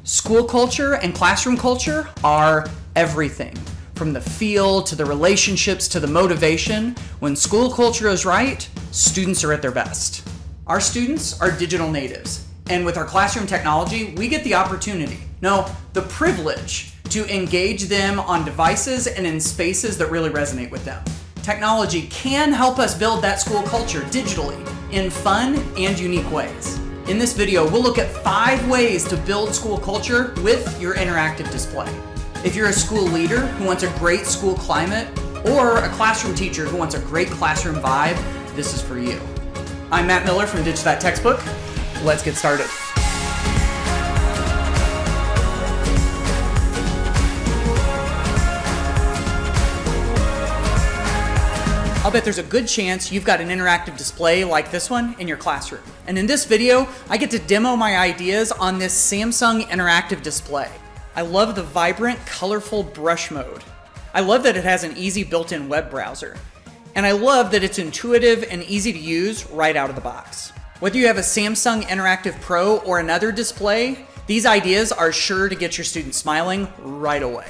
School culture and classroom culture are everything. From the feel to the relationships to the motivation, when school culture is right, students are at their best. Our students are digital natives, and with our classroom technology, we get the opportunity, no, the privilege to engage them on devices and in spaces that really resonate with them. Technology can help us build that school culture digitally in fun and unique ways. In this video, we'll look at 5 ways to build school culture with your interactive display. If you're a school leader who wants a great school climate, or a classroom teacher who wants a great classroom vibe, this is for you. I'm Matt Miller from Ditch That Textbook. Let's get started. I'll bet there's a good chance you've got an interactive display like this one in your classroom. And in this video, I get to demo my ideas on this Samsung interactive display. I love the vibrant, colorful brush mode. I love that it has an easy built-in web browser. And I love that it's intuitive and easy to use right out of the box. Whether you have a Samsung Interactive Pro or another display, these ideas are sure to get your students smiling right away.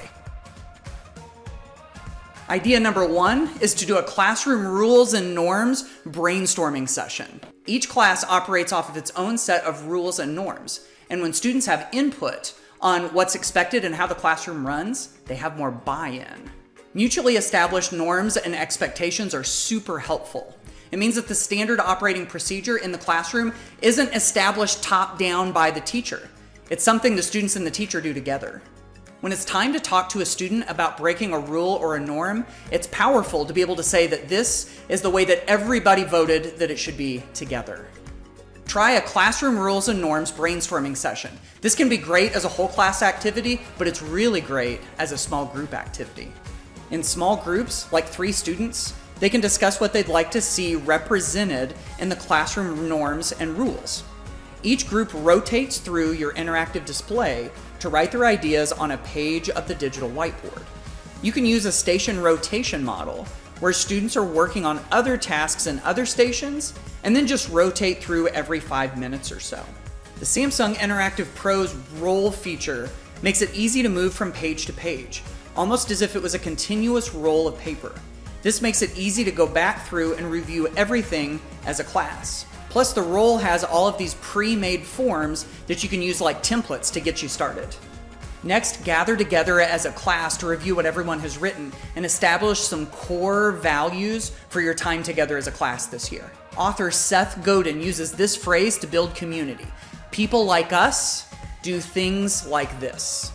Idea number 1 is to do a classroom rules and norms brainstorming session. Each class operates off of its own set of rules and norms. And when students have input on what's expected and how the classroom runs, they have more buy-in. Mutually established norms and expectations are super helpful. It means that the standard operating procedure in the classroom isn't established top-down by the teacher. It's something the students and the teacher do together. When it's time to talk to a student about breaking a rule or a norm, it's powerful to be able to say that this is the way that everybody voted that it should be together. Try a classroom rules and norms brainstorming session. This can be great as a whole class activity, but it's really great as a small group activity. In small groups, like 3 students, they can discuss what they'd like to see represented in the classroom norms and rules. Each group rotates through your interactive display to write their ideas on a page of the digital whiteboard. You can use a station rotation model where students are working on other tasks in other stations and then just rotate through every 5 minutes or so. The Samsung Interactive Pro's roll feature makes it easy to move from page to page, almost as if it was a continuous roll of paper. This makes it easy to go back through and review everything as a class. Plus, the roll has all of these pre-made forms that you can use like templates to get you started. Next, gather together as a class to review what everyone has written and establish some core values for your time together as a class this year. Author Seth Godin uses this phrase to build community. People like us do things like this.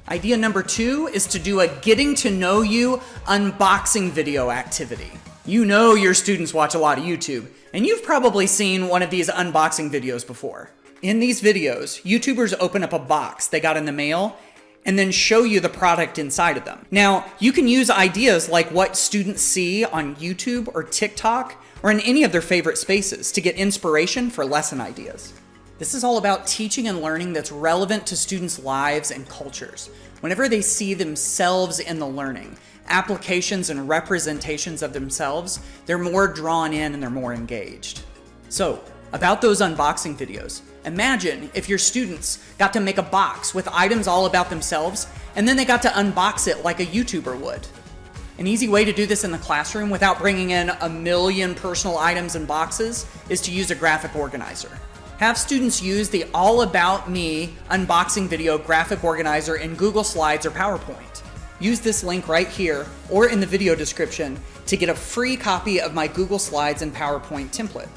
Idea number 2 is to do a getting to know you unboxing video activity. You know your students watch a lot of YouTube, and you've probably seen one of these unboxing videos before. In these videos, YouTubers open up a box they got in the mail and then show you the product inside of them. Now, you can use ideas like what students see on YouTube or TikTok or in any of their favorite spaces to get inspiration for lesson ideas. This is all about teaching and learning that's relevant to students' lives and cultures. Whenever they see themselves in the learning, applications and representations of themselves, they're more drawn in and they're more engaged. So, about those unboxing videos, imagine if your students got to make a box with items all about themselves, and then they got to unbox it like a YouTuber would. An easy way to do this in the classroom without bringing in a million personal items and boxes is to use a graphic organizer. Have students use the All About Me unboxing video graphic organizer in Google Slides or PowerPoint. Use this link right here or in the video description to get a free copy of my Google Slides and PowerPoint template.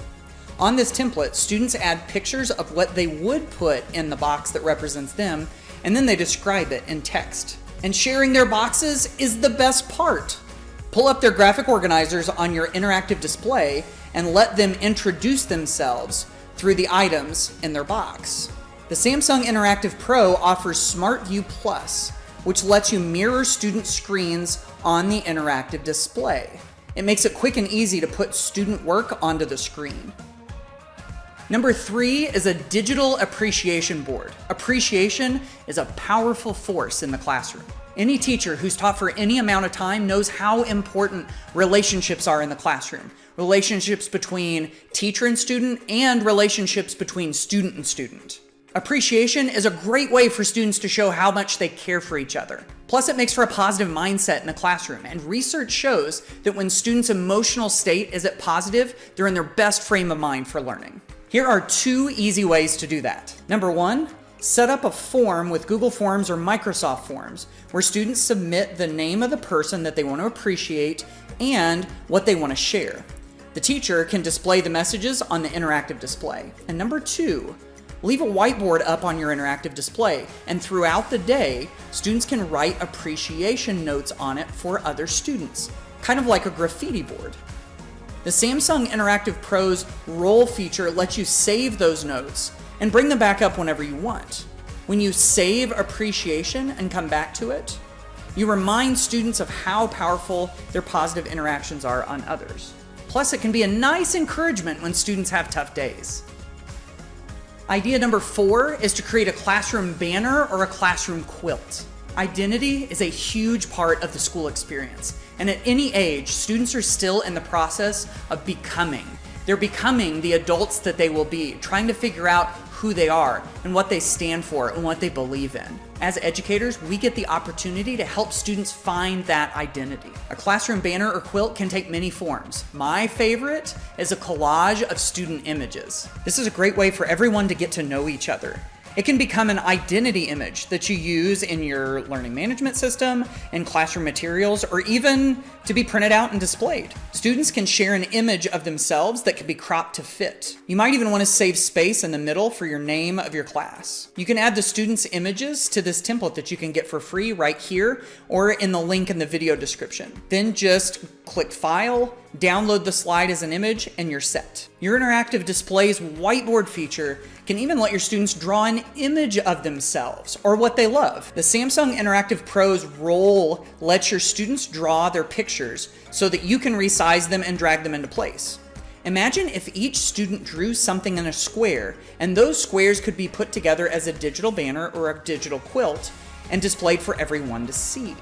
On this template, students add pictures of what they would put in the box that represents them, and then they describe it in text. And sharing their boxes is the best part. Pull up their graphic organizers on your interactive display and let them introduce themselves through the items in their box. The Samsung Interactive Pro offers Smart View Plus, which lets you mirror student screens on the interactive display. It makes it quick and easy to put student work onto the screen. Number 3 is a digital appreciation board. Appreciation is a powerful force in the classroom. Any teacher who's taught for any amount of time knows how important relationships are in the classroom. Relationships between teacher and student, and relationships between student and student. Appreciation is a great way for students to show how much they care for each other. Plus, it makes for a positive mindset in the classroom, and research shows that when students' emotional state is at positive, they're in their best frame of mind for learning. Here are 2 easy ways to do that. Number 1, set up a form with Google Forms or Microsoft Forms where students submit the name of the person that they want to appreciate and what they want to share. The teacher can display the messages on the interactive display. And number 2, leave a whiteboard up on your interactive display, and throughout the day, students can write appreciation notes on it for other students, kind of like a graffiti board. The Samsung Interactive Pro's Roll feature lets you save those notes and bring them back up whenever you want. When you save appreciation and come back to it, you remind students of how powerful their positive interactions are on others. Plus, it can be a nice encouragement when students have tough days. Idea number 4 is to create a classroom banner or a classroom quilt. Identity is a huge part of the school experience, and at any age, students are still in the process of becoming. They're becoming the adults that they will be, trying to figure out who they are and what they stand for and what they believe in. As educators, we get the opportunity to help students find that identity. A classroom banner or quilt can take many forms. My favorite is a collage of student images. This is a great way for everyone to get to know each other. It can become an identity image that you use in your learning management system, in classroom materials, or even to be printed out and displayed. Students can share an image of themselves that can be cropped to fit. You might even want to save space in the middle for your name of your class. You can add the students' images to this template that you can get for free right here or in the link in the video description. Then just click File, download the slide as an image, and you're set. Your interactive display's whiteboard feature can even let your students draw an image of themselves or what they love. The Samsung Interactive Pro's Roll lets your students draw their pictures so that you can resize them and drag them into place. Imagine if each student drew something in a square, and those squares could be put together as a digital banner or a digital quilt and displayed for everyone to see.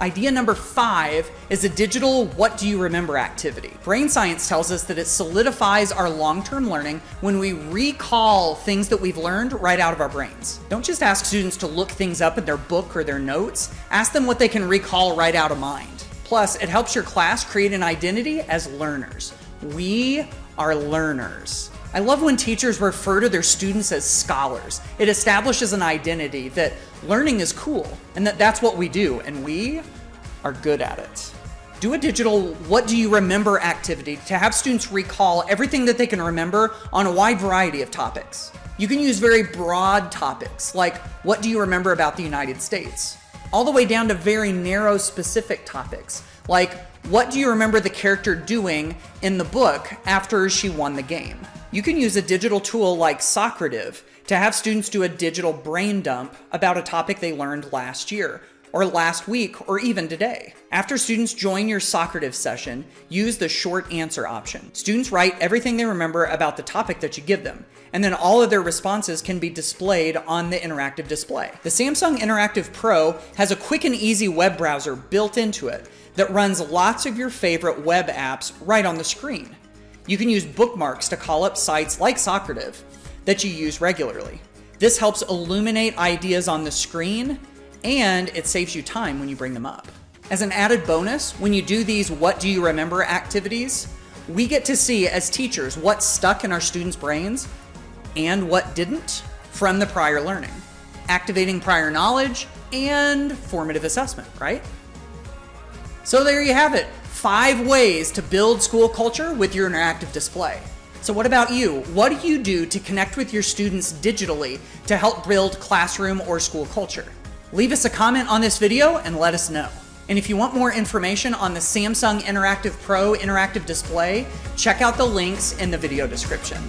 Idea number 5 is a digital what do you remember activity. Brain science tells us that it solidifies our long-term learning when we recall things that we've learned right out of our brains. Don't just ask students to look things up in their book or their notes. Ask them what they can recall right out of mind. Plus, it helps your class create an identity as learners. We are learners. I love when teachers refer to their students as scholars. It establishes an identity that learning is cool and that that's what we do, and we are good at it. Do a digital what do you remember activity to have students recall everything that they can remember on a wide variety of topics. You can use very broad topics like what do you remember about the United States, all the way down to very narrow specific topics like what do you remember the character doing in the book after she won the game. You can use a digital tool like Socrative to have students do a digital brain dump about a topic they learned last year, or last week, or even today. After students join your Socrative session, use the short answer option. Students write everything they remember about the topic that you give them, and then all of their responses can be displayed on the interactive display. The Samsung Interactive Pro has a quick and easy web browser built into it that runs lots of your favorite web apps right on the screen. You can use bookmarks to call up sites like Socrative that you use regularly. This helps illuminate ideas on the screen, and it saves you time when you bring them up. As an added bonus, when you do these what do you remember activities, we get to see as teachers what stuck in our students' brains and what didn't from the prior learning, activating prior knowledge and formative assessment, right? So there you have it. 5 ways to build school culture with your interactive display. So what about you? What do you do to connect with your students digitally to help build classroom or school culture? Leave us a comment on this video and let us know. And if you want more information on the Samsung Interactive Pro interactive display, check out the links in the video description.